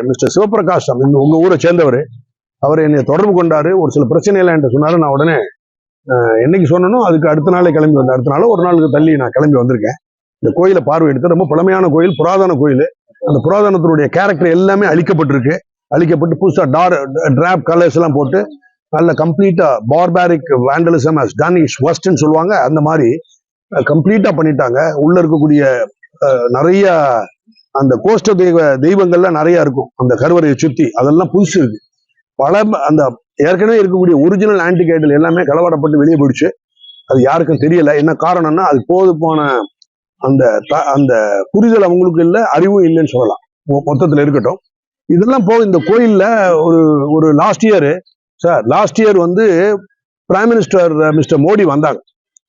Mister Sivaprakash உங்க ஊரை சேர்ந்தவர். அவர் என்னை தொடர்பு கொண்டாரு, ஒரு சில பிரச்சனைகள் என்கிட்ட சொன்னாரு. நான் உடனே என்னைக்கு சொன்னனோ அதுக்கு அடுத்த நாளே கிளம்பி வந்தேன். அடுத்த நாள் ஒரு நாளுக்கு தள்ளி நான் கிளம்பி வந்திருக்கேன். இந்த கோயிலை பார்வையிட்டு, ரொம்ப பழமையான கோயில், புராதன கோயில். அந்த புராதனத்தினுடைய கேரக்டர் எல்லாமே அழிக்கப்பட்டிருக்கு. அழிக்கப்பட்டு புதுசா டிராப் கலர்ஸ் எல்லாம் போட்டு நல்ல கம்ப்ளீட்டா barbaric vandalism has done it's வொர்ஸ்ட்னு சொல்லுவாங்க. அந்த மாதிரி கம்ப்ளீட்டா பண்ணிட்டாங்க. உள்ள இருக்கக்கூடிய நிறைய அந்த கோஷ்ட தெய்வங்கள்லாம் நிறைய இருக்கும் அந்த கருவறையை சுத்தி. அதெல்லாம் புதுசு இருக்கு. பல அந்த ஏற்கனவே இருக்கக்கூடிய ஒரிஜினல் ஆன்டிகைடல் எல்லாமே களவாடப்பட்டு வெளியே போயிடுச்சு. அது யாருக்கும் தெரியல. என்ன காரணம்னா அது போன அந்த அந்த புரிதல் அவங்களுக்கு இல்லை, அறிவும் இல்லைன்னு சொல்லலாம். மொத்தத்தில் இருக்கட்டும். இதெல்லாம் போக இந்த கோயில்ல ஒரு லாஸ்ட் இயர் வந்து பிரைம் மினிஸ்டர் மிஸ்டர் மோடி வந்தாங்க.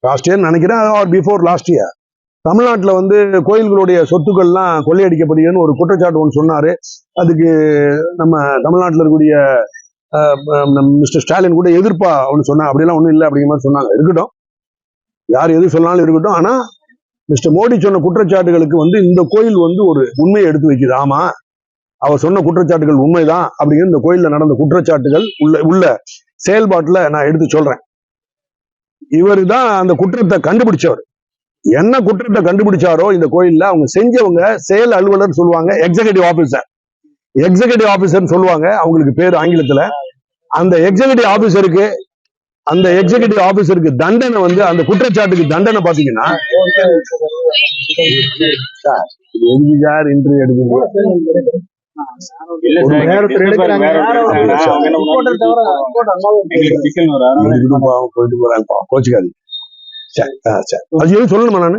லாஸ்ட் இயர் நினைக்கிறேன், ஆர் பிஃபோர் லாஸ்ட் இயர். தமிழ்நாட்டில் வந்து கோயில்களுடைய சொத்துக்கள்லாம் கொள்ளையடிக்கப்படுதுன்னு ஒரு குற்றச்சாட்டு ஒன்று சொன்னாரு. அதுக்கு நம்ம தமிழ்நாட்டில் இருக்கக்கூடிய மிஸ்டர் ஸ்டாலின் கூட எதிர்ப்பா ஒன்று சொன்னாங்க. அப்படிலாம் ஒன்றும் இல்லை அப்படிங்கிற மாதிரி சொன்னாங்க. இருக்கட்டும், யார் எது சொன்னாலும் இருக்கட்டும். ஆனா மிஸ்டர் மோடி சொன்ன குற்றச்சாட்டுகளுக்கு வந்து இந்த கோயில் வந்து ஒரு உண்மையை எடுத்து வைக்குது. ஆமா, அவர் சொன்ன குற்றச்சாட்டுகள் உண்மைதான் அப்படிங்கிற இந்த கோயில்ல நடந்த குற்றச்சாட்டுகள் உள்ள செயல்பாட்டுல நான் எடுத்து சொல்றேன். இவர் தான் அந்த குற்றத்தை கண்டுபிடிச்சவர். என்ன குற்றத்தை கண்டுபிடிச்சாரோ இந்த கோயில்ல அவங்க செஞ்சவங்க செயல் அலுவலர் சொல்லுவாங்க, எக்ஸிகியூட்டிவ் ஆபீசர் சொல்லுவாங்க அவங்களுக்கு பேர் ஆங்கிலத்துல. அந்த எக்ஸிகியூட்டிவ் ஆபீசருக்கு தண்டனை வந்து, அந்த குற்றச்சாட்டுக்கு தண்டனை பாத்தீங்கன்னா, இன்டர்வியூ எடுக்க கோச்சுக்காது சொல்லணுமா நானு.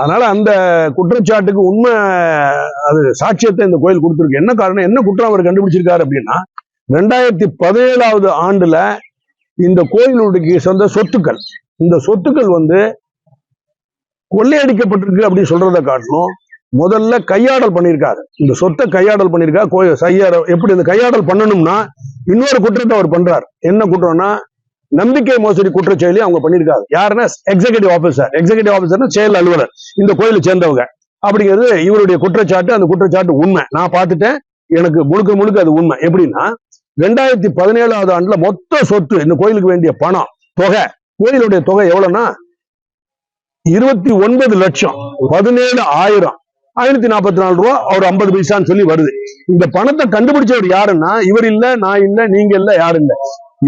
அதனால அந்த குற்றச்சாட்டுக்கு உண்மை அது சாட்சியத்தை இந்த கோயில் கொடுத்திருக்கு. என்ன காரணம், என்ன குற்றம் அவர் கண்டுபிடிச்சிருக்காரு அப்படின்னா, 2017 ஆண்டுல இந்த கோயிலுடைய சொந்த சொத்துக்கள், இந்த சொத்துக்கள் வந்து கொள்ளையடிக்கப்பட்டிருக்கு அப்படின்னு சொல்றதை காட்டணும். முதல்ல கையாடல் பண்ணியிருக்காரு. இந்த சொத்தை கையாடல் பண்ணியிருக்காரு. எப்படி இந்த கையாடல் பண்ணணும்னா, இன்னொரு குற்றத்தை அவர் பண்றாரு. என்ன குற்றம்னா, நம்பிக்கை மோசடி குற்றச்செயலி அவங்க பண்ணியிருக்காங்க. யாருன்னா எக்ஸிகியூட்டிவ் ஆபீசர்னா செயல் அலுவலர், இந்த கோயிலை சேர்ந்தவங்க அப்படிங்கிறது இவருடைய குற்றச்சாட்டு. அந்த குற்றச்சாட்டு உண்மை. நான் பார்த்துட்டேன், எனக்கு முழுக்க அது உண்மை. எப்படின்னா, 2017 ஆண்டுல மொத்த சொத்து, இந்த கோயிலுக்கு வேண்டிய பணம் தொகை, கோயிலுடைய தொகை எவ்வளவுன்னா 29,17,544 ரூபா, அவர் 50 பைசான்னு சொல்லி வருது. இந்த பணத்தை கண்டுபிடிச்சவர் யாருன்னா, இவர் இல்ல, நான் இல்ல, நீங்க இல்ல, யாரும் இல்ல.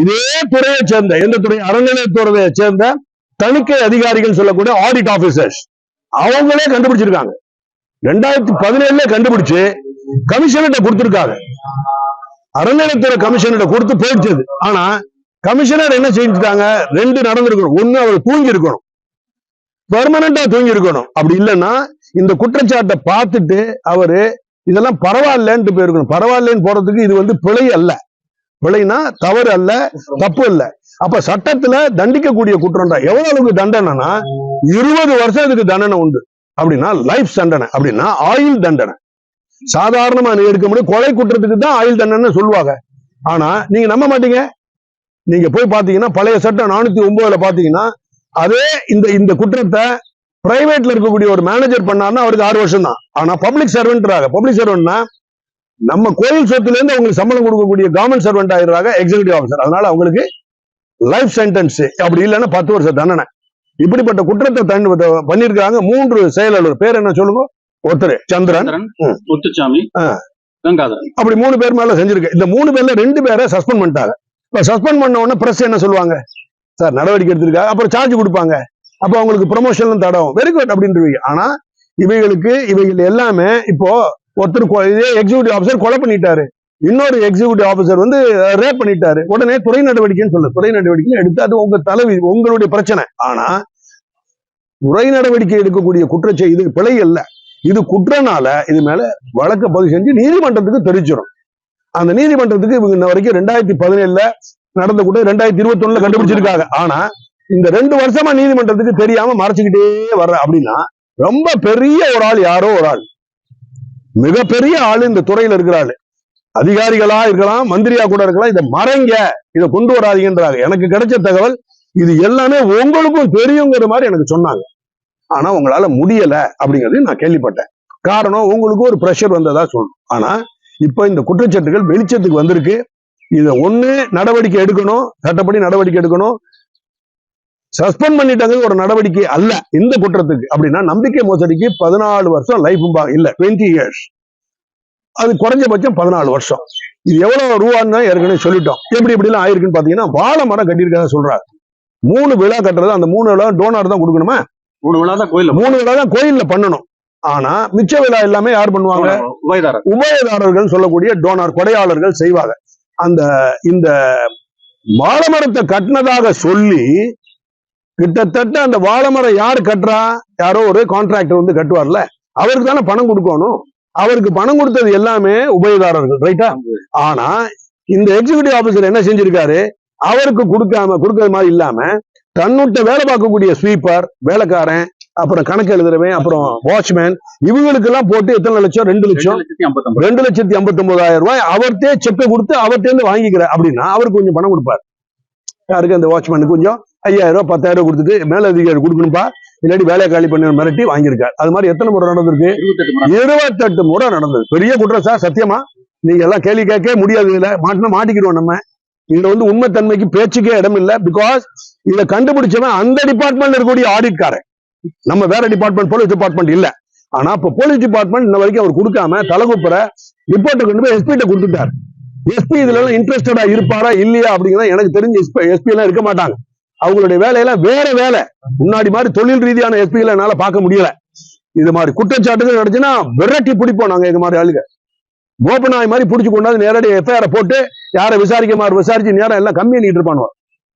இதே துறையை சேர்ந்த, எந்த துறை, அறநிலையத்துறையை சேர்ந்த தணிக்கை அதிகாரிகள் சொல்லக்கூடிய ஆடிட் ஆபீசர்ஸ், அவங்களே கண்டுபிடிச்சிருக்காங்க. 2017 கண்டுபிடிச்சு கமிஷனர்கிட்ட கொடுத்திருக்காங்க. அறநிலையத்துறை கமிஷனர்கிட்ட கொடுத்து போயிடுச்சது. ஆனா கமிஷனர் என்ன செஞ்சுட்டாங்க, 2 நடந்திருக்கணும். ஒண்ணு, அவர் தூங்கி இருக்கணும், பெர்மனண்டா தூங்கி இருக்கணும். அப்படி இல்லைன்னா இந்த குற்றச்சாட்டை பார்த்துட்டு அவரு இதெல்லாம் பரவாயில்லன்ட்டு போயிருக்கணும். பரவாயில்லன்னு போறதுக்கு இது வந்து பிழை அல்ல. பிழைனா தவறு அல்ல, தப்பு அல்ல. அப்ப சட்டத்துல தண்டிக்கக்கூடிய குற்றம் தான். எவ்வளவு அளவுக்கு தண்டனைனா 20 வருஷத்துக்கு தண்டனை உண்டு. அப்படின்னா லைஃப் தண்டனை, அப்படின்னா ஆயுள் தண்டனை. சாதாரணமா எடுக்க முடியும். கொலை குற்றத்துக்கு தான் ஆயுள் தண்டனை சொல்லுவாங்க. ஆனா நீங்க நம்ப மாட்டீங்க. நீங்க போய் பாத்தீங்கன்னா பழைய சட்டம் 409 பாத்தீங்கன்னா, அதே இந்த குற்றத்தை பிரைவேட்ல இருக்கக்கூடிய ஒரு மேனேஜர் பண்ணாருன்னா அவருக்கு 6 வருஷம் தான். ஆனா பப்ளிக் சர்வெண்ட்னா நம்ம கோயில் சொத்துல இருந்து அவங்களுக்கு சம்பளம் கொடுக்கக்கூடிய கவர்மெண்ட் சர்வெண்ட் ஆயிடுறாங்க, எக்ஸிகியூட்டிவ் ஆபீசர். அதனால அவங்களுக்கு லைஃப் சென்டென்ஸ், அப்படி இல்லைன்னா 10 வருஷம் தண்டனை. இப்படிப்பட்ட குற்றத்தை பண்ணிருக்காங்க 3 செயல் அலுவலர். பேர் என்ன சொல்லுங்க? ஒருத்தர் சந்திரன், முத்துசாமி, கங்காதரன். அப்படி 3 பேர் மேல செஞ்சிருக்கு. இந்த 3 பேர்ல 2 பேரை சஸ்பெண்ட் பண்ணிட்டாங்க. இப்ப சஸ்பெண்ட் பண்ண உடனே பிரஸ் என்ன சொல்லுவாங்க, சார் நடவடிக்கை எடுத்திருக்காங்க, அப்புறம் சார்ஜ் கொடுப்பாங்க, அப்ப அவங்களுக்கு ப்ரொமோஷன் தடம், வெரி குட் அப்படின்றீங்க. ஆனா இவைகள் எல்லாமே இப்போ ஒருத்தர் எக்ஸிகியூட்டிவ் ஆபீசர் கொலை பண்ணிட்டாரு, இன்னொரு எக்ஸிகியூட்டிவ் ஆபீசர் வந்து ரேப் பண்ணிட்டாரு. உடனே துறை நடவடிக்கைன்னு சொல்லு, துறை நடவடிக்கை எடுத்து அது உங்க தலைவி, உங்களுடைய பிரச்சனை. ஆனா துறை நடவடிக்கை எடுக்கக்கூடிய குற்றச்செய்தி இது பிழை அல்ல, இது குற்றனால இது மேல வழக்கு பதிவு செஞ்சு நீதிமன்றத்துக்கு தெரிவிச்சிடும். அந்த நீதிமன்றத்துக்கு இவங்க இன்ன வரைக்கும் 2017 நடந்த கூட 2021 கண்டுபிடிச்சிருக்காங்க. ஆனா இந்த 2 வருஷமா நீதிமன்றத்துக்கு தெரியாம மறைச்சுக்கிட்டே வர்ற அப்படின்னா, ரொம்ப பெரிய ஒரு ஆள், யாரோ ஒரு ஆள், மிகப்பெரிய ஆளு இந்த துறையில இருக்கிறாள். அதிகாரிகளா இருக்கலாம், மந்திரியா கூட இருக்கலாம். இதை மறைங்க, இதை கொண்டு வராதீங்கன்றாங்க. எனக்கு கிடைச்ச தகவல் இது எல்லாமே உங்களுக்கும் தெரியுங்கிற மாதிரி எனக்கு சொன்னாங்க. ஆனா உங்களால முடியல அப்படிங்கிறது நான் கேள்விப்பட்டேன். காரணம் உங்களுக்கு ஒரு பிரஷர் வந்ததா சொல்லணும். ஆனா இப்ப இந்த குற்றச்சாட்டுகள் வெளிச்சத்துக்கு வந்திருக்கு. இத ஒண்ணு நடவடிக்கை எடுக்கணும், சட்டப்படி நடவடிக்கை எடுக்கணும். சஸ்பெண்ட் பண்ணிட்டாங்க ஒரு நடவடிக்கை அல்ல இந்த குற்றத்துக்கு. அப்படின்னா நம்பிக்கை மோசடிக்கு 14 வருஷம் லைஃப் இல்ல 20 years, அது குறைஞ்சபட்சம் 14 வருஷம். இது எவ்வளவு ரூபான்னு ஏற்கனவே சொல்லிட்டோம். எப்படி எல்லாம் ஆயிருக்குன்னு பாத்தீங்கன்னா, வாழை மரம் கட்டியிருக்காங்க சொல்றாரு. 3 விழா கட்டுறது, அந்த 3 விழா டோனார் தான் கொடுக்கணுமா? 3 விழா தான் கோயில்ல 3 விழா தான் கோயில்ல பண்ணணும். ஆனா மிச்ச விழா எல்லாமே யார் பண்ணுவாங்க? உபயதாரர்கள் சொல்லக்கூடிய டோனார், கொடையாளர்கள் செய்வாங்க. இந்த வாழை மரத்தை கட்டினதாக சொல்லி கிட்டத்தட்ட அந்த வாழை மரம் யாரு கட்டுறா? யாரோ ஒரு கான்ட்ராக்டர் வந்து கட்டுவார்ல, அவருக்கு தானே பணம் கொடுக்கணும். அவருக்கு பணம் கொடுத்தது எல்லாமே உபயதாரர்கள், ரைட்டா? ஆனா இந்த எக்ஸிகியூட்டிவ் ஆபீசர் என்ன செஞ்சிருக்காரு? அவருக்கு கொடுக்கறது மாதிரி இல்லாம தன்னுட்ட வேலை பார்க்கக்கூடிய ஸ்வீப்பர், வேலைக்காரன், அப்புறம் கணக்கு எழுதுறவன், அப்புறம் வாட்ச்மேன், இவங்களுக்கு எல்லாம் போட்டு எத்தனை லட்சம்? 2,59,000 ரூபாய் அவர்த்தே செக்கை கொடுத்து அவர்த்தேந்து வாங்கிக்கிற. அப்படின்னா அவருக்கு கொஞ்சம் பணம் கொடுப்பாரு. யாருக்கு? அந்த வாட்ச்மேனுக்கு கொஞ்சம் 5,000 10,000 கொடுத்துட்டு மேலதிகாரி கொடுக்கணும்பா, இல்லாட்டி வேலையை காலி பண்ணி மிரட்டி வாங்கியிருக்காரு. அது மாதிரி எத்தனை முறை நடந்திருக்கு? 28 முறை நடந்தது. பெரிய குற்றம் சார், சத்தியமா. நீங்க எல்லாம் கேள்வி கேட்க முடியாது. இதுல மாட்டிக்கிடுவோம் நம்ம. இதுல வந்து உண்மைத்தன்மைக்கு பேச்சுக்கே இடம் இல்ல. பிகாஸ் இதை கண்டுபிடிச்சவன் அந்த டிபார்ட்மெண்ட்ல இருக்கக்கூடிய ஆடிட்காரன். நம்ம வேற டிபார்ட்மெண்ட், போலீஸ் டிபார்ட்மெண்ட் இல்ல. ஆனா இப்ப போலீஸ் டிபார்ட்மெண்ட் இன்ன வரைக்கும் அவர் கொடுக்காம தலைகுப்புற ரிப்போர்ட்டை கொண்டு போய் எஸ்பி கொடுத்துட்டார். எஸ்பி இதுல எல்லாம் இன்ட்ரெஸ்டடா இருப்பாரா இல்லையா அப்படிங்கிறத எனக்கு தெரிஞ்சு எஸ்பி எல்லாம் இருக்க மாட்டாங்க. அவங்களுடைய வேலையெல்லாம் வேற வேலை. முன்னாடி மாதிரி தொழில் ரீதியான எஸ்பிகளை என்னால பார்க்க முடியல. இது மாதிரி குற்றச்சாட்டுகள் நடந்துச்சுன்னா விரட்டி பிடிப்போம் நாங்க. இது மாதிரி ஆளுங்க கோபநாய் மாதிரி பிடிச்சு கொண்டாந்து நேரடி எஃப்ஐஆர் போட்டு யாரை விசாரிச்சு நேரம் எல்லாம் கம்மி பண்ணிட்டு இருப்பாங்க.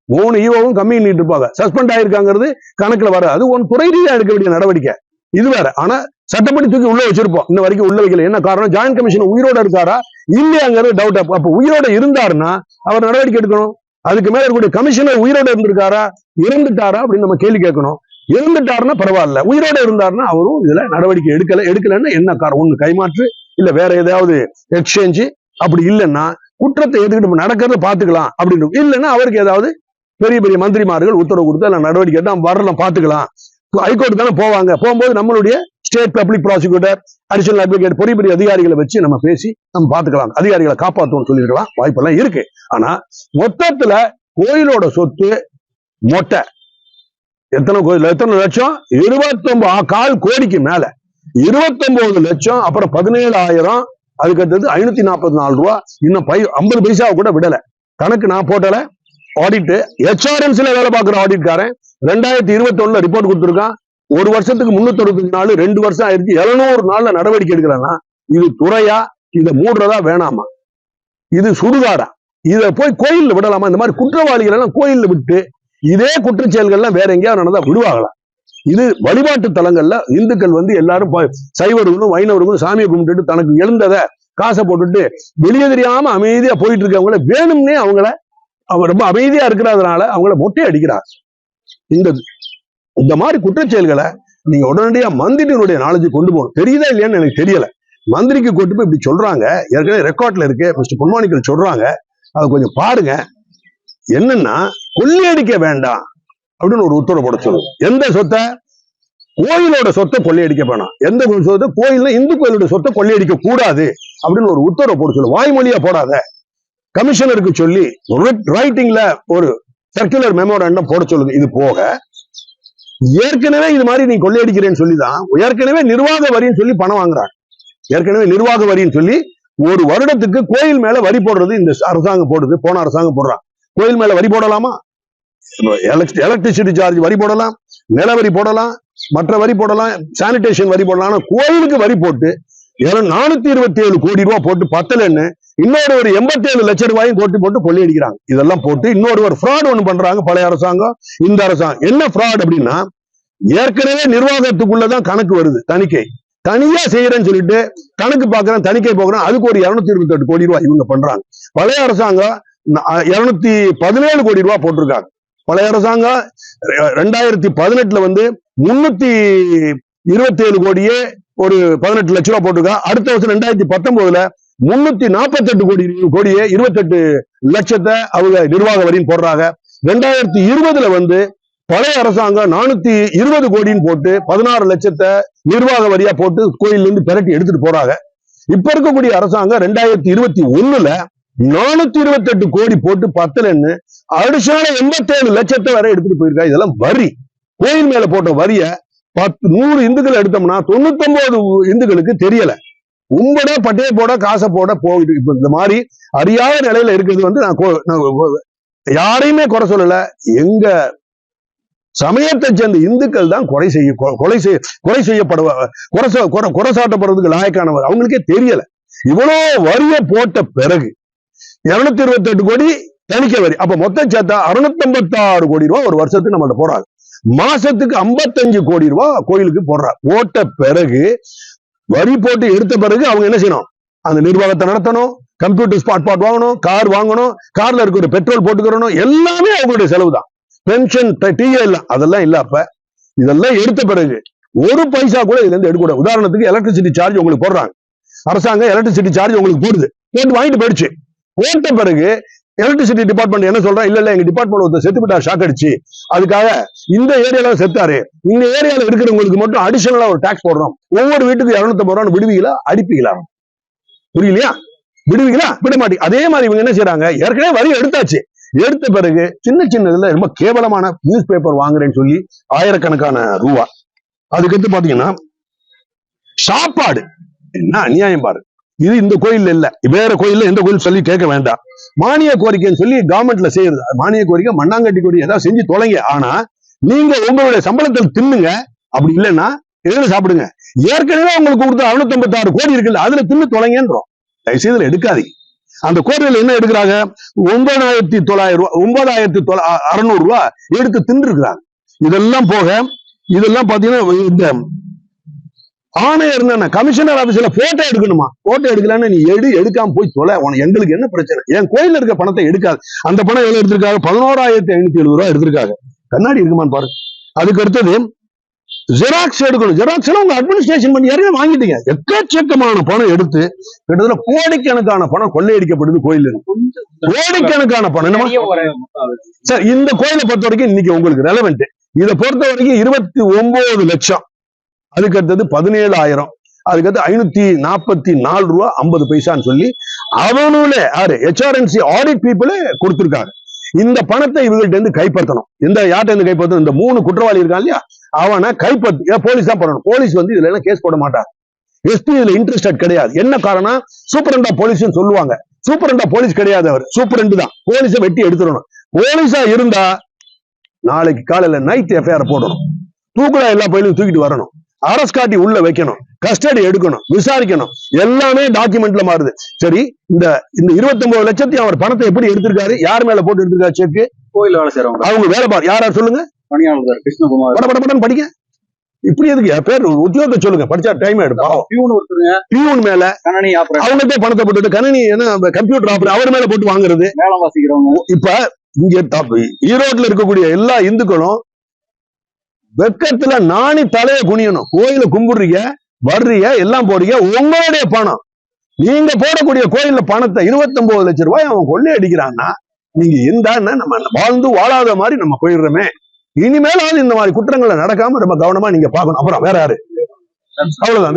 3 ஈவோவும் கம்மி பண்ணிட்டு இருப்பாங்க. சஸ்பெண்ட் ஆயிருக்காங்கிறது கணக்குல வர, அது ஒன் துறை ரீதியா எடுக்க வேண்டிய நடவடிக்கை. இது வேற. ஆனா சட்டப்படி தூக்கி உள்ள வச்சிருப்போம். இன்ன வரைக்கும் உள்ள வைக்கல. என்ன காரணம்? ஜாயின்ட் கமிஷன் உயிரோட இருக்காரா இல்லையாங்கிறது டவுட். அப்ப உயிரோட இருந்தாருன்னா அவர் நடவடிக்கை எடுக்கணும். அதுக்கு மேல இருக்கக்கூடிய கமிஷனர் உயிரோட இருந்திருக்காரா, இறந்துட்டாரா அப்படின்னு நம்ம கேள்வி கேட்கணும். இறந்துட்டாருன்னா பரவாயில்ல, உயிரோட இருந்தாருன்னா அவரும் இதுல நடவடிக்கை எடுக்கலன்னா என்ன காரணம்? ஒண்ணு கைமாற்று, இல்ல வேற ஏதாவது எக்ஸ்சேஞ்சு. அப்படி இல்லைன்னா குற்றத்தை எடுத்துக்கிட்டு நடக்கிறத பாத்துக்கலாம் அப்படின்னு. இல்லைன்னா அவருக்கு ஏதாவது பெரிய பெரிய மந்திரிமார்கள் உத்தரவு கொடுத்து எல்லாம் நடவடிக்கை எடுத்து வரலாம், பாத்துக்கலாம். ஹைகோர்ட் தானே போவாங்க. போகும்போது நம்மளுடைய state public prosecutor, additional advocate, பெரிய பெரிய அதிகாரிகளை வச்சு நம்ம பேசி நம்ம பாத்துக்கலாம். அதிகாரிகளை காப்பாற்றுவோம்னு சொல்லியிருக்கலாம், வாய்ப்பெல்லாம் இருக்கு. ஆனா மொத்தத்துல கோயிலோட சொத்து மொட்டை எத்தனை லட்சம்? 29 கோடிக்கு மேல 29 லட்சம். அப்புறம் 17,000, அதுக்கு அடுத்தது 544 ரூபா. இன்னும் 50 பைசாவை கூட விடல. கணக்கு நான் போட்டல. ஆடிட் HRMCல வேலை பார்க்கிற ஆடிட்காரன் 2021 ரிப்போர்ட் கொடுத்திருக்கான். ஒரு வருஷத்துக்கு 365 நாள், 2 வருஷம் ஆயிடுச்சு. 700 நாள்ல நடவடிக்கை எடுக்கிறான்னா இது துறையா? இதை மூடுறதா வேணாமா? இது சுடுகாடா? இதை போய் கோயில்ல விடலாமா? இந்த மாதிரி குற்றவாளிகள் எல்லாம் கோயில்ல விட்டு இதே குற்றச்செயல்கள்லாம் வேற எங்கேயாவது நடந்தா விடுவாங்களா? இது வழிபாட்டு தலங்கள்ல இந்துக்கள் வந்து எல்லாரும் சைவர்களும் வைணவர்களும் சாமியை கும்பிட்டுட்டு தனக்கு எழுந்ததை காசை போட்டுட்டு வெளியே தெரியாம அமைதியா போயிட்டு இருக்கவங்கள வேணும்னே அவங்க ரொம்ப அமைதியா இருக்கிறதுனால அவங்கள மொட்டை அடிக்கிறார். இந்த மாதிரி குற்றச்செயல்களை நீங்க உடனடியா மந்திரியினுடைய நாலேஜ் கொண்டு போகணும். தெரியுதா இல்லையான்னு எனக்கு தெரியல. மந்திரிக்கு கொண்டு போய் இப்படி சொல்றாங்க, ஏற்கனவே ரெக்கார்ட்ல இருக்கு, மிஸ்டர் பொன்மாணிக்கல் சொல்றாங்க, அதை கொஞ்சம் பாருங்க. என்னன்னா கொள்ளையடிக்க வேண்டாம் அப்படின்னு ஒரு உத்தரவு போட சொல்லுங்க. எந்த சொத்தை? கோயிலோட சொத்தை கொள்ளையடிக்க வேணாம். எந்த சொத்தை? கோயில்ல இந்து கோயிலோட சொத்தை கொள்ளையடிக்க கூடாது அப்படின்னு ஒரு உத்தரவு போட சொல்லு. வாய்மொழியா போடாத. கமிஷனருக்கு சொல்லி ரைட்டிங்ல ஒரு சர்க்குலர் மெமோரண்டம் போட சொல்லுங்க. இது போக ஏற்கனவே இது மாதிரி நீ கொள்ளையடிக்கிறேன்னு சொல்லிதான் ஏற்கனவே நிர்வாக வரின்னு சொல்லி பணம் வாங்குறாங்க. ஏற்கனவே நிர்வாக வரின்னு சொல்லி ஒரு வருடத்துக்கு கோயில் மேல வரி போடுறது இந்த அரசாங்கம் போடுது. போன அரசாங்கம் போடுறான். கோயில் மேல வரி போடலாமா? எலக்ட்ரிசிட்டி சார்ஜ் வரி போடலாம், நில வரி போடலாம், மற்ற வரி போடலாம், சானிடேஷன் வரி போடலாம். கோயிலுக்கு வரி போட்டு 427 கோடி ரூபாய் போட்டு பத்தலன்னு இன்னொரு 87 லட்சம் ரூபாயும் போட்டு கொள்ளையடிக்கிறாங்க. இதெல்லாம் போட்டு இன்னொரு ஃப்ராட் ஒண்ணு பண்றாங்க பழைய அரசாங்கம், இந்த அரசாங்கம். என்ன ஃப்ராட் அப்படின்னா, ஏற்கனவே நிர்வாகத்துக்குள்ளதான் கணக்கு வருது, தணிக்கை தனியா செய்யறேன்னு சொல்லிட்டு கணக்கு பாக்குறேன், தணிக்கை போக்குறேன், அதுக்கு ஒரு 228 கோடி ரூபாய் இவங்க பண்றாங்க. பழைய அரசாங்கம் 217 கோடி ரூபாய் போட்டிருக்காங்க. பழைய அரசாங்கம் 2018 வந்து 327 கோடியே ஒரு 18 லட்சம் ரூபாய் போட்டிருக்கா. அடுத்த வருஷம் 2019 348 கோடியே 28 லட்சத்தை அவங்க நிர்வாக வரின்னு போடுறாங்க. 2020 வந்து பழைய அரசாங்கம் 420 கோடின்னு போட்டு 16 லட்சத்தை நிர்வாக வரியா போட்டு கோயில்ல இருந்து பெரட்டி எடுத்துட்டு போறாங்க. இப்ப இருக்கக்கூடிய அரசாங்கம் 2021ல 428 கோடி போட்டு 10லன்னு அடிஷனலா 87 லட்சத்தை வரை எடுத்துட்டு போயிருக்காங்க. இதெல்லாம் வரி. கோயில் மேல போட்ட வரிய 100 இந்துக்கள் எடுத்தோம்னா 99 இந்துக்களுக்கு தெரியல. உம்பட பட்டைய போட காசை போட போயிட்டு இப்ப இந்த மாதிரி அறியாத நிலையில இருக்கிறது வந்து நான் யாரையுமே குறை சொல்லல. எங்க சமயத்தை சேர்ந்த இந்துக்கள் தான் கொலை செய்யப்படுவ குறை சாட்டப்படுறதுக்கு லாயக்கானவர். அவங்களுக்கே தெரியல. இவ்வளவு வரிய போட்ட பிறகு 228 கோடி தணிக்கை வரி. அப்ப மொத்தம் சேர்த்தா 656 கோடி ரூபாய் ஒரு வருஷத்துக்கு நம்மள்ட்ட போறாங்க. மாசத்துக்கு 55 கோடி ரூபாய் கோயிலுக்கு போடுறாங்க. போட்ட பிறகு வரி போட்டு எடுத்த பிறகு அவங்க என்ன செய்யணும்? அந்த நிர்வாகத்தை நடத்தணும், கம்ப்யூட்டர் ஸ்பாட் வாங்கணும், கார் வாங்கணும், கார்ல இருக்கிற பெட்ரோல் போட்டுக்கிறணும், எல்லாமே அவங்களுடைய செலவு தான். பென்ஷன் டீயே இல்ல, அதெல்லாம் இல்ல. அப்ப இதெல்லாம் எடுத்த பிறகு ஒரு பைசா கூட இதுல இருந்து எடுக்க. உதாரணத்துக்கு எலக்ட்ரிசிட்டி சார்ஜ் உங்களுக்கு போடுறாங்க. அரசாங்கம் எலக்ட்ரிசிட்டி சார்ஜ் உங்களுக்கு போடுது, போட்டு வாங்கிட்டு போயிடுச்சு. போட்ட பிறகு எலக்ட்ரிசிட்டி டிபார்ட்மெண்ட் என்ன சொல்றா? இல்ல எங்க டிபார்ட்மெண்ட் ஒருத்தர் செத்துப்பிட்டா, ஷாக் அடிச்சு, அதுக்காக இந்த ஏரியால செத்தாரு, இந்த ஏரியால இருக்கிறவங்களுக்கு மட்டும் அடிஷனலா ஒரு டாக்ஸ் போடுறோம், ஒவ்வொரு வீட்டுக்கு 250 ரூபாய் விடுவீங்களா? அடிப்பீங்களா? புரியலையா? விடுவீங்களா? விட மாட்டீங்க. அதே மாதிரி இவங்க என்ன செய்யறாங்க? ஏற்கனவே வரி எடுத்தாச்சு. எடுத்த பிறகு சின்ன சின்னதுல ரொம்ப கேவலமான நியூஸ் பேப்பர் வாங்குறேன்னு சொல்லி ஆயிரக்கணக்கான ரூபா. அதுக்கடுத்து பாத்தீங்கன்னா சாப்பாடு என்ன அநியாயம் பாரு. இது இந்த கோயில் இல்ல, வேற கோயில்ல எந்த கோயில் சொல்லி கேட்க வேண்டாம். மானிய கோரிக்கைன்னு சொல்லி கவர்மெண்ட்ல செய்யறது. மானிய கோரிக்கை மண்ணாங்கட்டி கோரிக்கை ஏதாவது செஞ்சு தொலைங்க. ஆனா நீங்க உங்களுடைய சம்பளத்தில் தின்னுங்க. அப்படி இல்லைன்னா எதுல சாப்பிடுங்க. ஏற்கனவே உங்களுக்கு கொடுத்த 656 கோடி இருக்குல்ல, அதுல தின்னு தொலைங்கன்றோம். தயவுசெய்து எடுக்காதீங்க. அந்த கோரிக்கையில என்ன எடுக்கிறாங்க? 9,900 ரூபாய், 9,600 ரூபாய் எடுத்து தின்னு இருக்கிறாங்க. இதெல்லாம் போக இதெல்லாம் பாத்தீங்கன்னா இந்த ஆணையர் என்ன கமிஷனர் ஆபீஸ்ல போட்டோ எடுக்கணுமா? போட்டோ எடுக்கலன்னு நீ எடுக்காம போய் தொலை. எங்களுக்கு என்ன பிரச்சனை? என் கோயில்ல இருக்க பணத்தை எடுக்காது. அந்த பணம் எவ்வளவு எடுத்திருக்காங்க? 11,570 ரூபாய் எடுத்திருக்காங்க. கண்ணாடி இருக்குமான்னு பாரு. அதுக்கு அடுத்தது ஜெராக்ஸ் எடுக்கணும். ஜெராக்ஸ் எல்லாம் உங்க அட்மினிஸ்ட்ரேஷன் பண்ணி யாரையும் வாங்கிட்டீங்க. எக்கச்சக்கமான பணம் எடுத்து கிட்டத்தட்ட கோடிக்கணக்கான பணம் கொள்ளையடிக்கப்படுது கோயில். கோடிக்கணக்கான பணம் என்னமா சார்? இந்த கோயிலை பொறுத்த வரைக்கும் இன்னைக்கு உங்களுக்கு ரெலவெண்ட். இதை பொறுத்த வரைக்கும் 29 லட்சம். அதுக்கு அடுத்தது 17,000. அதுக்கடுத்து 544 ரூபாய் 50 பைசான்னு சொல்லி அவனுங்களே HRNC ஆடிட் பீப்புளே கொடுத்திருக்காங்க. இந்த பணத்தை இவங்கள்ட்ட இருந்து கைப்பற்றணும். யார்ட்ட இருந்து கைப்பற்றணும்? இந்த 3 குற்றவாளி இருக்கான் இல்லையா, அவனை கைப்பற்ற போலீஸ் தான் பண்ணணும். போலீஸ் வந்து இதுல எல்லாம் கேஸ் போட மாட்டாங்க. எஸ்பி இதுல இன்ட்ரெஸ்டட் கிடையாது. என்ன காரணம்? சூப்பரண்டா போலீஸ் சொல்லுவாங்க. சூப்பரண்டா போலீஸ் கிடையாது, அவர் சூப்பரண்டு தான். போலீஸை வெட்டி எடுத்துடணும். போலீஸா இருந்தா நாளைக்கு காலையில நைட் எஃப்ஐஆர் போடணும். தூக்குடா எல்லா பயிலும் தூக்கிட்டு வரணும். அரசு காட்டி உள்ள வைக்கணும், கஸ்டடி எடுக்கணும், விசாரிக்கணும். எல்லாமே டாக்குமெண்ட்ல மாறுது. சரி, இந்த 29 லட்சத்தையும் அவர் பணத்தை எப்படி எடுத்திருக்காரு? யார் மேல போட்டு எடுத்திருக்காரு செக்? கோயில் வேலை செய்யறவங்க. அவங்க வேலை பாரு. யார் சொல்லுங்க? பணியாளர் கிருஷ்ணகுமார். படப்படப்படம் படிக்க. இப்படி எதுக்கு பேர் உத்தியோகத்தை சொல்லுங்க, படிச்சா டைம் எடுப்போம். பியூன் மேல அவங்கள்ட்ட பணத்தை போட்டு கணினி கம்ப்யூட்டர் ஆபரேட்டர் அவர் மேல போட்டு வாங்குறது. வேலை வாசிக்கிறவங்க. இப்ப இங்க ஈரோட்ல இருக்கக்கூடிய எல்லா இந்துக்களும் வெக்கத்துல நாணி தலைய குனியணும். கோயில கும்பிடுறீங்க, வர்றீங்க, எல்லாம் போறீங்க, உங்களுடைய பணம். நீங்க போடக்கூடிய கோயில்ல பணத்தை 29 லட்சம் ரூபாய் அவன் கொள்ளை அடிக்கிறான்னா நீங்க இருந்தா நம்ம வாழ்ந்து வாழாத மாதிரி நம்ம போயிடுறோமே. இனிமேலாவது இந்த மாதிரி குற்றங்களை நடக்காம ரொம்ப கவனமா நீங்க பாக்கணும். அப்புறம் வேற யாரு? அவ்வளவுதான்.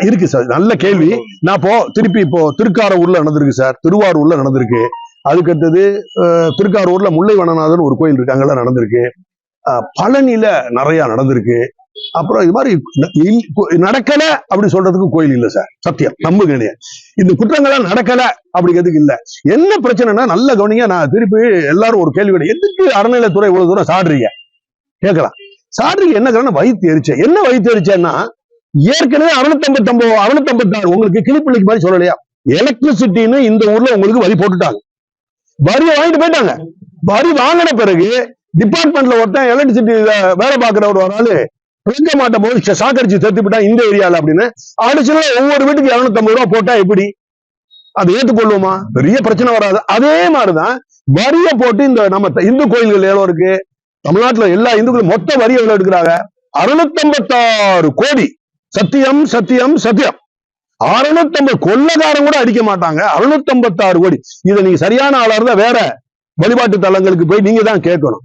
இருக்கு சார், நல்ல கேள்வி. நான் திருப்பி திருக்காரூர்ல நடந்திருக்கு சார், திருவாரூர்ல நடந்திருக்கு. அதுக்கு அடுத்தது திருக்காரூர்ல முல்லைவனநாதன் ஒரு கோயில் இருக்கு, அங்கெல்லாம் நடந்திருக்கு. பழனியில நிறைய நடந்திருக்கு. அப்புறம் இது மாதிரி நடக்கல அப்படி சொல்றதுக்கு கோயில் இல்ல சார், சத்தியம் நம்புங்க. இந்த குற்றங்கள்லாம் நடக்கல அப்படிங்கிறதுக்கு இல்ல. என்ன பிரச்சனைனா நல்ல கவனிங்க. நான் திருப்பி எல்லாரும் ஒரு கேள்வி, எதுக்கு அறநிலையத்துறை இவ்வளவு தூரம் சாடுறீங்க கேட்கலாம். சாடுறீங்க என்ன காரணம்? வயிற்று எரிச்ச. என்ன வயிற்று எரிச்சேன்னா ஏற்கனவே 656 உங்களுக்கு கிளிப்பிள்ளைக்கு மாதிரி சொல்லலையா? எலக்ட்ரிசிட்டின்னு இந்த ஊர்ல உங்களுக்கு வரி போட்டுட்டாங்க. வரியை வாங்கிட்டு போயிட்டாங்க. வரி வாங்கின பிறகு டிபார்ட்மெண்ட்ல ஒருத்தன் எலக்ட்ரிசிட்டி வேலை பார்க்கிறவர் வராது இருக்க மாட்டோம் போது சாக்கடிச்சு செத்துப்பிட்டா இந்த ஏரியால அப்படின்னு அடிஷனலா ஒவ்வொரு வீட்டுக்கு 250 ரூபாய் போட்டா எப்படி அதை ஏற்றுக்கொள்வோமா? பெரிய பிரச்சனை வராது. அதே மாதிரிதான் வரியை போட்டு இந்த நம்ம இந்து கோயில்கள் எவ்வளவு இருக்கு தமிழ்நாட்டுல? எல்லா இந்துக்களும் மொத்த வரி எவ்வளவு எடுக்கிறாங்க? 656 கோடி. சத்தியம் சத்தியம் சத்தியம். 650 கொள்ளக்காரன் கூட அடிக்க மாட்டாங்க. 656 கோடி. இதை நீங்க சரியான ஆளா இருந்தா வேற வழிபாட்டு தலங்களுக்கு போய் நீங்க தான் கேட்கணும்.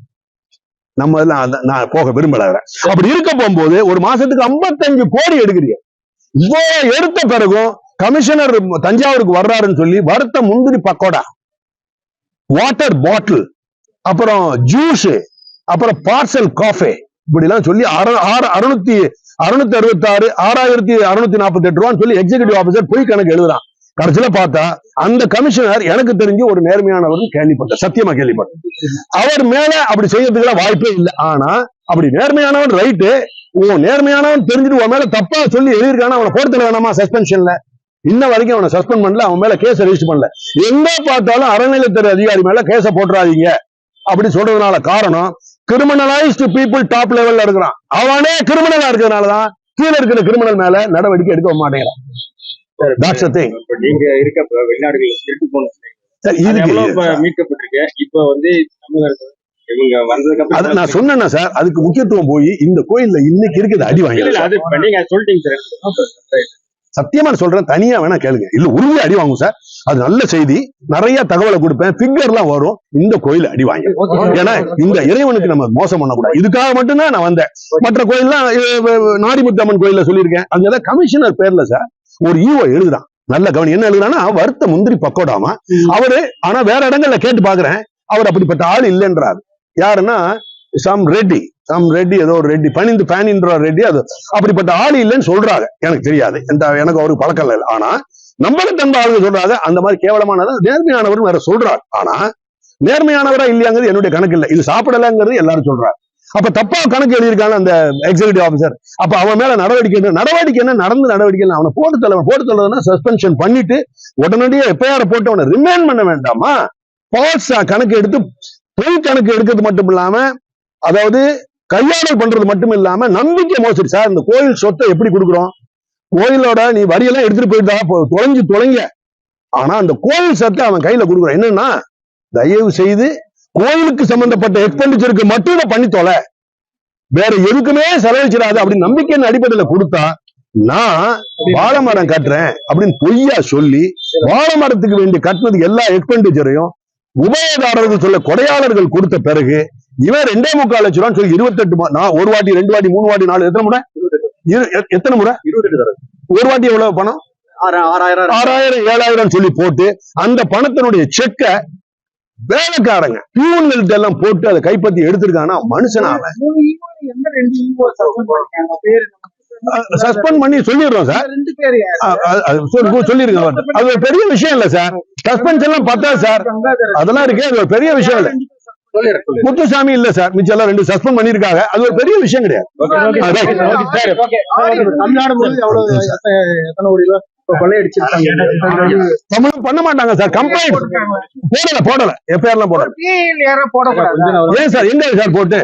நம்ம நான் போக விரும்பல. அப்படி இருக்க போகும்போது ஒரு மாசத்துக்கு 55 கோடி எடுக்கிறீங்க. இவ்வளவு எடுத்த பிறகும் கமிஷனர் தஞ்சாவூருக்கு வர்றாருன்னு சொல்லி வறுத்த முந்திரி பக்கோடா, வாட்டர் பாட்டில், அப்புறம் ஜூஸ், அப்புறம் பார்சல் காஃபே இப்படி எல்லாம் சொல்லி 666,648 ரூபான்னு சொல்லி எக்ஸிகியூட்டிவ் ஆபீசர் பொய் கணக்கு எழுதுறான். கடைசியில பார்த்தா அந்த கமிஷனர் எனக்கு தெரிஞ்சு ஒரு நேர்மையானவர் கேள்விப்பட்டேன், சத்தியமா கேள்விப்பட்டேன். அவர் மேல அப்படி செய்யறதுக்கு வாய்ப்பே இல்லை. ஆனா அப்படி நேர்மையானவன் ரைட்டு, நேர்மையானவன் தெரிஞ்சுட்டு உன் மேல தப்பா சொல்லி எழுதியிருக்கான அவனை போடுத்தல வேணாமா சஸ்பென்ஷன்ல? இன்ன வரைக்கும் அவனை சஸ்பெண்ட் பண்ணல, அவன் மேல கேஸ் ரெஜிஸ்டர் பண்ணல. எங்க பார்த்தாலும் அறநிலையத்துறை அதிகாரி மேல கேஸ போட்டுறாதீங்க அப்படி சொல்றதுனால காரணம் கிரிமினலைஸ்டு பீப்புள் டாப் லெவல்ல இருக்கிறான். அவனே கிரிமினலா இருக்கிறதுனாலதான் கீழே இருக்கிற கிரிமினல் மேல நடவடிக்கை எடுக்க மாட்டேங்கிறான். நீங்க இருக்க வெளிநாடுகள் திருட்டு போன மீட்கப்பட்டிருக்க இப்ப வந்து இவங்க வந்ததுக்கு அப்புறம் நான் சொன்னேன்னா சார், அதுக்கு முக்கியத்துவம் போய் இந்த கோயில்ல இன்னைக்கு இருக்குது அடி வாங்கி நீங்க சொல்லிட்டீங்க சார். சத்தியமா சொல்றேன், தனியா வேணா கேளுங்க, இல்ல உறுதியா அடி வாங்கும் சார். அது நல்ல செய்தி, நிறைய தகவலை கொடுப்பேன், பிகர் எல்லாம் வரும். இந்த கோயில் அடி வாங்க, ஏன்னா இந்த இறைவனுக்கு நம்ம மோசம் பண்ணக்கூடாது. இதுக்காக மட்டும்தான் நான் வந்தேன். மற்ற கோயில்லாம் நாடிமுத்தம்மன் கோயில்ல சொல்லியிருக்கேன். அங்கதான் கமிஷனர் பேர்ல சார் ஒரு ஈவோ எழுதுறான். நல்ல கவனி என்ன எழுதுறான்னா வறுத்த முந்திரி பக்கோடாமா அவரு. ஆனா வேற இடங்கள்ல கேட்டு பாக்குறேன், அவர் அப்படிப்பட்ட ஆள் இல்லைன்றாரு. யாருன்னா சம் ரெட்டி ஏதோ ஒரு ரெட்டி, பணிந்து பேனின்ற ரெட்டி, அது அப்படிப்பட்ட ஆள் இல்லைன்னு சொல்றாங்க. எனக்கு தெரியாது, எனக்கு அவருக்கு பழக்கம் இல்லை. ஆனா நம்பகத்தன்மை ஆளுங்க சொல்றாங்க அந்த மாதிரி கேவலமானது நேர்மையானவர் வேற சொல்றாரு. ஆனா நேர்மையானவரா இல்லையாங்கிறது என்னுடைய கணக்கு இல்லை. இது சாப்பிடலங்கிறது எல்லாரும் சொல்றாரு. அப்ப தப்பா கணக்கு எழுதியிருக்காங்க அந்த எக்ஸிகியூட்டிவ் ஆபீசர். அப்ப அவன் மேல நடவடிக்கை என்ன நடவடிக்கை அவனை போட்டு தள்ளுறதுன்னா சஸ்பென்ஷன் பண்ணிட்டு உடனடியே எஃப்ஐஆர் போட்டு அவனை ரிமைண்ட் பண்ண வேண்டாமா? பால்ஸ் கணக்கு எடுத்து பொய் கணக்கு எடுக்கிறது மட்டும் இல்லாம, அதாவது கையாடல் பண்றது மட்டும் இல்லாம நம்பிக்கை மோசடி சார். இந்த கோயில் சொத்தை எப்படி கொடுக்குறோம்? கோயிலோட நீ வரியெல்லாம் எடுத்துட்டு போயிட்டா தொலைங்க. ஆனா அந்த கோயில் சொத்தை அவன் கையில கொடுக்குறான். என்னன்னா தயவு செய்து கோயிலுக்கு சம்பந்தப்பட்ட எக்ஸ்பெண்டிச்சருக்கு மட்டும் பண்ணி தொலை, வேற எதுக்குமே செலவழிச்சிடாது அப்படின்னு நம்பிக்கையின் அடிப்படையில கொடுத்தா, நான் வாழை மரம் கட்டுறேன் அப்படின்னு பொய்யா சொல்லி வாழை மரத்துக்கு வேண்டி கட்டினதுக்கு எல்லா எக்ஸ்பெண்டிச்சரையும் உபயோகதாரர்கள் சொல்ல கொடையாளர்கள் கொடுத்த பிறகு இவன் 2.25 லட்சம் சொல்லி 28 நான் ஒரு வாட்டி 2 வாட்டி 3 வாட்டி 4 எத்தனை முறை 28 ஒரு வாட்டி எவ்வளவு பணம் 6,000 7,000 சொல்லி போட்டு அந்த பணத்தினுடைய செக்க வேலைக்காரங்க பியூன்கள்ட்ட எல்லாம் போட்டு அதை கைப்பற்றி எடுத்திருக்கானா மனுஷனா? சஸ்பெண்ட் பண்ணி சொல்லிடுறோம் சார், சொல்லிருங்க. அது ஒரு பெரிய விஷயம் இல்ல சார், சஸ்பென்ஷன் எல்லாம் பத்தாது சார், அதெல்லாம் இருக்கு. அது ஒரு பெரிய விஷயம் இல்ல. முத்துசாமி இல்ல சார், மிச்சம் எல்லாம் 2 சஸ்பெண்ட் பண்ணிருக்காங்க. அது ஒரு பெரிய விஷயம் கிடையாது. தமிழும் பண்ண மாட்டாங்க சார். கம்ப்ளைண்ட் போடல எஃப்ஐஆர் போடல. ஏன் சார் எங்க சார் போட்டு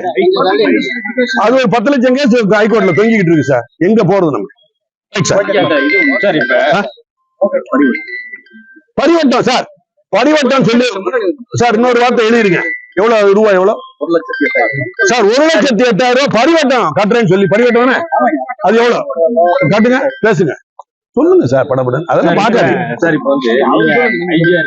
அது ஒரு 10 லட்சம் கேஸ் ஹைகோர்ட்ல தொங்கிக்கிட்டு இருக்கு சார். எங்க போறது நம்ம? பரிவட்டம் சார், பரிவட்டம் சொல்லி சார் இன்னொரு வார்த்தை எழுதிருங்க. எவ்வளவு ரூபாய்? எவ்வளவு சார்? 1,08,000 பரிவட்டம் கட்டுறேன்னு சொல்லி பரிவட்டம் அது எவ்வளவு கட்டுங்க, பேசுங்க, சொல்லுங்க சார். படப்பட அதெல்லாம் பாக்காது சார். இப்ப வந்து ஐடியா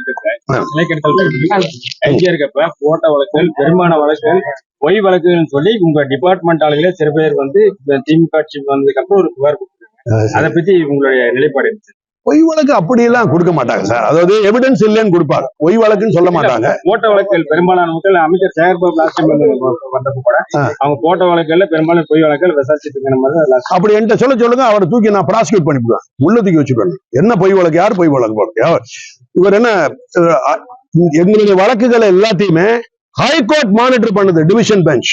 இருக்கப்ப போட்ட வழக்குகள், பெருமான வழக்குகள், பொய் வழக்குகள் சொல்லி உங்க டிபார்ட்மெண்ட் ஆளுகளே சில பேர் வந்து திமுக ஆட்சி வந்ததுக்கு அப்புறம் ஒரு புகார் கொடுத்துருக்காங்க. அதை பத்தி உங்களுடைய நிலைப்பாடு இருந்துச்சு? பொய் வழக்கு அப்படி எல்லாம் கொடுக்க மாட்டாங்க சார். அதாவது எவிடன்ஸ் இல்லைன்னு கொடுப்பாங்க, பொய் வழக்குன்னு சொல்ல மாட்டாங்க. போட்ட வழக்குகள் பெரும்பாலான மக்கள் அமைச்சர் சேகர்பாபு லாஸ்ட் வந்தப்ப கூட அவங்க போட்ட வழக்குகள்ல பெரும்பாலும் பொய் வழக்குகள் விசாரிச்சுட்டு அப்படி என்கிட்ட சொல்லுங்க. அவரை தூக்கி நான் ப்ராசிக்யூட் பண்ணிவிடுவேன், உள்ள தூக்கி வச்சுடுவேன். என்ன பொய் வழக்கு, யார் பொய் வழக்கு போடுங்க? இவர் என்ன எங்களுடைய வழக்குகளை எல்லாத்தையுமே ஹைகோர்ட் மானிட்டர் பண்ணுது, டிவிஷன் பெஞ்ச்.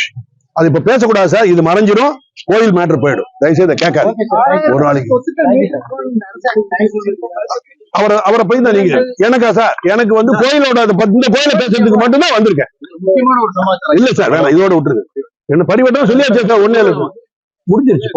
அது இப்ப பேசக்கூடாது சார், இது மறைஞ்சிடும், கோயில் மேட்டர் போயிடும். தயவுசெய்து கேட்காது. ஒரு நாளைக்கு அவரை போய் தான் நீங்க எனக்கா சார், எனக்கு வந்து கோயிலோட இந்த கோயிலை பேசுறதுக்கு மட்டும்தான் வந்திருக்கேன். இல்ல சார் வேணாம், இதோட விட்டுருக்கு. என்ன பரிவட்டம் சொல்லியாச்சு சார், ஒன்னே முடிஞ்சிருச்சு.